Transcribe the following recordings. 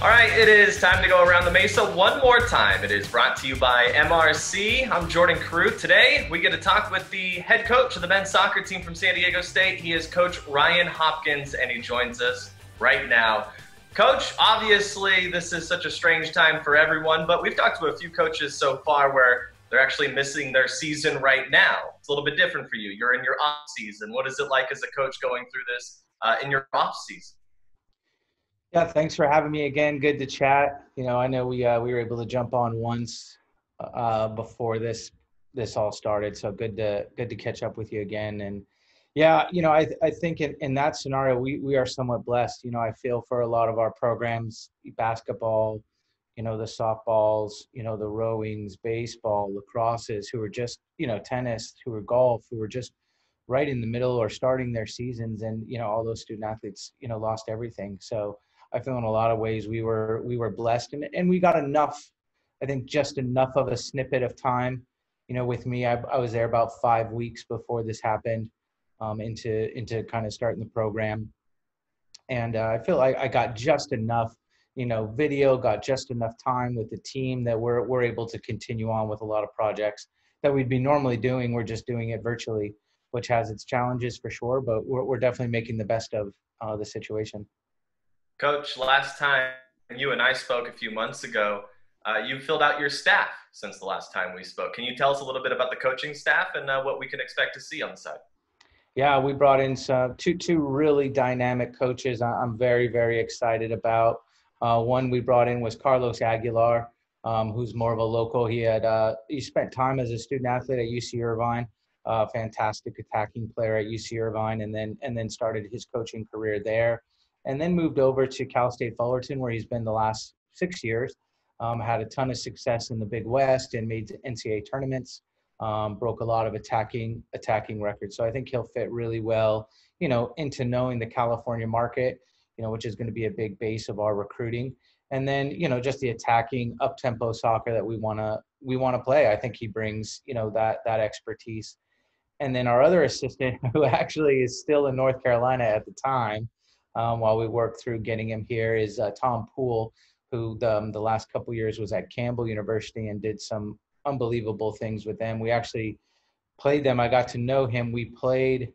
All right, it is time to go around the Mesa one more time. It is brought to you by MRC. I'm Jordan Carew. Today, we get to talk with the head coach of the men's soccer team from San Diego State. He is Coach Ryan Hopkins, and he joins us right now. Coach, obviously, this is such a strange time for everyone, but we've talked to a few coaches so far where they're actually missing their season right now. It's a little bit different for you. You're in your off season. What is it like as a coach going through this in your off season? Yeah, thanks for having me again. Good to chat. I know we were able to jump on once before this all started, so good to catch up with you again. And yeah, I think in that scenario we are somewhat blessed. I feel for a lot of our programs, basketball, the softballs, the rowings, baseball, lacrosses, who are just tennis, who are golf, who are just right in the middle or starting their seasons, and all those student athletes lost everything. So I feel in a lot of ways we were blessed, and we got enough, I think just enough of a snippet of time. With me, I was there about 5 weeks before this happened, into kind of starting the program. And I feel like I got just enough, video, got just enough time with the team that we're able to continue on with a lot of projects that we'd be normally doing. We're just doing it virtually, which has its challenges for sure, but we're definitely making the best of the situation. Coach, last time you and I spoke a few months ago, you filled out your staff since the last time we spoke. Can you tell us a little bit about the coaching staff and what we can expect to see on the side? Yeah, we brought in two really dynamic coaches I'm very, very excited about. One we brought in was Carlos Aguilar, who's more of a local. He spent time as a student athlete at UC Irvine, fantastic attacking player at UC Irvine, and then started his coaching career there, and then moved over to Cal State Fullerton, where he's been the last 6 years. Had a ton of success in the Big West and made NCAA tournaments. Broke a lot of attacking records. So I think he'll fit really well, into knowing the California market, which is going to be a big base of our recruiting. And then, just the attacking up-tempo soccer that we want to play. I think he brings, that expertise. And then our other assistant, who actually is still in North Carolina at the time, while we work through getting him here, is Tom Poole, who the last couple of years was at Campbell University and did some unbelievable things with them. We actually played them. I got to know him. We played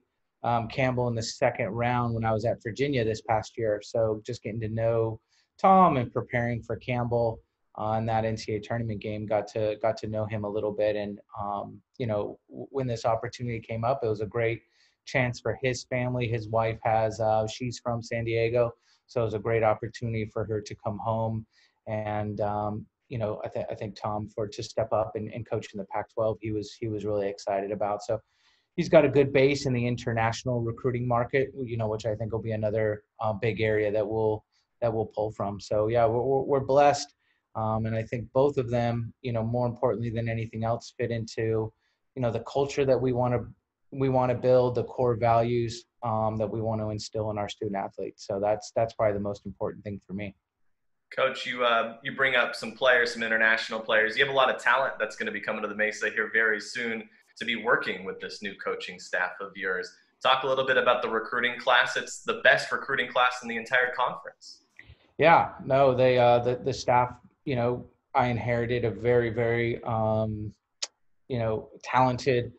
Campbell in the second round when I was at Virginia this past year. So just getting to know Tom and preparing for Campbell in that NCAA tournament game, got to know him a little bit. And when this opportunity came up, it was a great chance for his family. His wife she's from San Diego, so it was a great opportunity for her to come home. And I think Tom to step up and coach in the Pac-12, he was really excited about. So he's got a good base in the international recruiting market, which I think will be another big area that we'll pull from. So yeah, we're blessed, and I think both of them, more importantly than anything else, fit into the culture that we want to build, the core values that we want to instill in our student athletes. So that's probably the most important thing for me. Coach, you bring up some players, some international players. You have a lot of talent that's going to be coming to the Mesa here very soon to be working with this new coaching staff of yours. Talk a little bit about the recruiting class. It's the best recruiting class in the entire conference. Yeah, no, the staff, I inherited a very, very, talented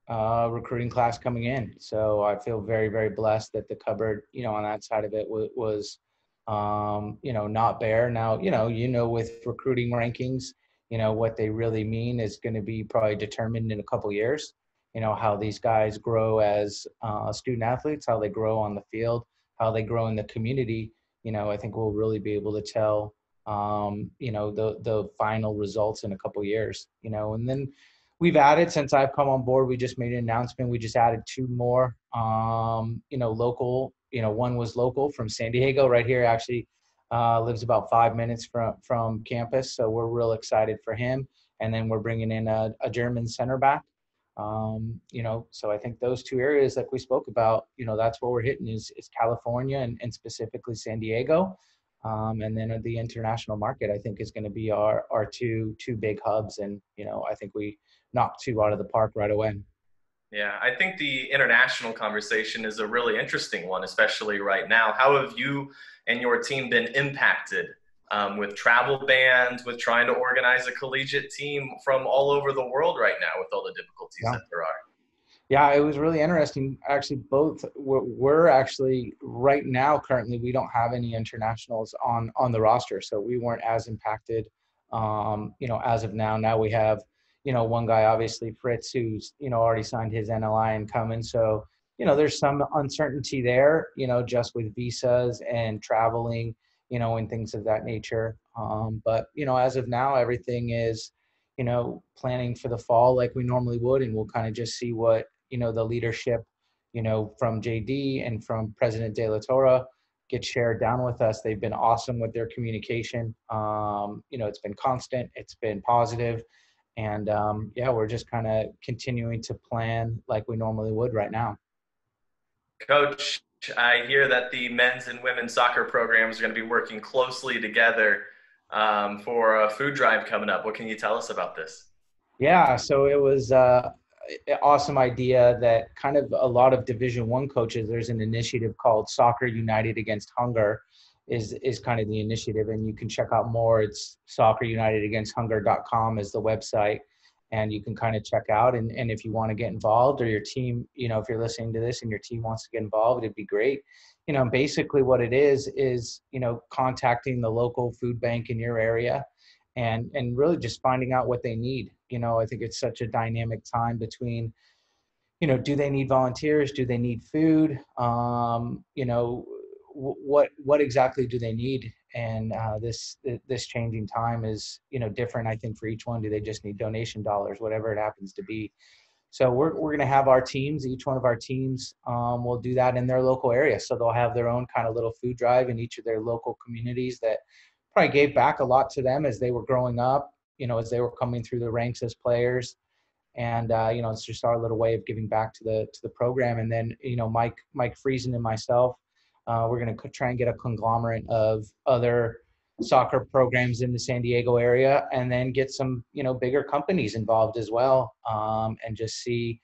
recruiting class coming in. So I feel very, very blessed that the cupboard, on that side of it was not bare. Now, with recruiting rankings, what they really mean is going to be probably determined in a couple years, how these guys grow as student athletes, how they grow on the field, how they grow in the community. I think we'll really be able to tell, the final results in a couple years, and then we've added, since I've come on board, we just made an announcement. We just added two more, local. One was local from San Diego, right here. Actually, lives about 5 minutes from campus. So we're real excited for him. And then we're bringing in a German center back. So I think those two areas, like we spoke about, that's what we're hitting is California and specifically San Diego. And then the international market, I think, is going to be our two big hubs. And, I think we knocked two out of the park right away. Yeah, I think the international conversation is a really interesting one, especially right now. How have you and your team been impacted with travel bans, with trying to organize a collegiate team from all over the world right now with all the difficulties Yeah. that there are. Yeah, it was really interesting. Actually, both we're actually right now currently we don't have any internationals on the roster, so we weren't as impacted. As of now, now we have one guy obviously Fritz who's already signed his NLI and coming. So there's some uncertainty there. Just with visas and traveling, and things of that nature. But as of now, everything is planning for the fall like we normally would, and we'll kind of just see what the leadership, from JD and from President De La Torre get shared down with us. They've been awesome with their communication. It's been constant, it's been positive, and we're just kind of continuing to plan like we normally would right now. Coach, I hear that the men's and women's soccer programs are going to be working closely together for a food drive coming up. What can you tell us about this? Yeah, so it was an awesome idea that kind of a lot of Division I coaches, there's an initiative called Soccer United Against Hunger is kind of the initiative, and you can check out more. It's soccerunitedagainsthunger.com is the website, and you can kind of check out, and if you want to get involved, or your team, if you're listening to this and your team wants to get involved, it'd be great. Basically what it is contacting the local food bank in your area and really just finding out what they need. I think it's such a dynamic time between, do they need volunteers? Do they need food? What exactly do they need? And this changing time is, different, I think, for each one. Do they just need donation dollars, whatever it happens to be? So we're going to have our teams, each one of our teams will do that in their local area. So they'll have their own kind of little food drive in each of their local communities that probably gave back a lot to them as they were growing up, as they were coming through the ranks as players. And, it's just our little way of giving back to the program. And then, Mike Friesen and myself, we're going to try and get a conglomerate of other soccer programs in the San Diego area, and then get some, bigger companies involved as well, and just see,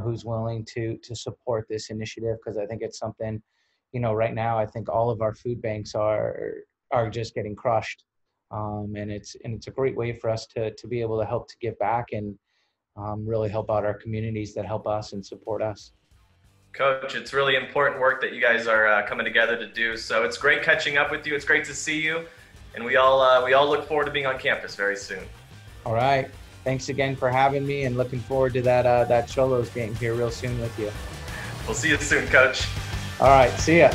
who's willing to support this initiative. Because I think it's something, right now, I think all of our food banks are just getting crushed. And it's a great way for us to be able to help to give back and really help out our communities that help us and support us. Coach, it's really important work that you guys are coming together to do. So it's great catching up with you. It's great to see you. And we all look forward to being on campus very soon. All right. Thanks again for having me, and looking forward to that Cholos game here real soon with you. We'll see you soon, Coach. All right. See ya.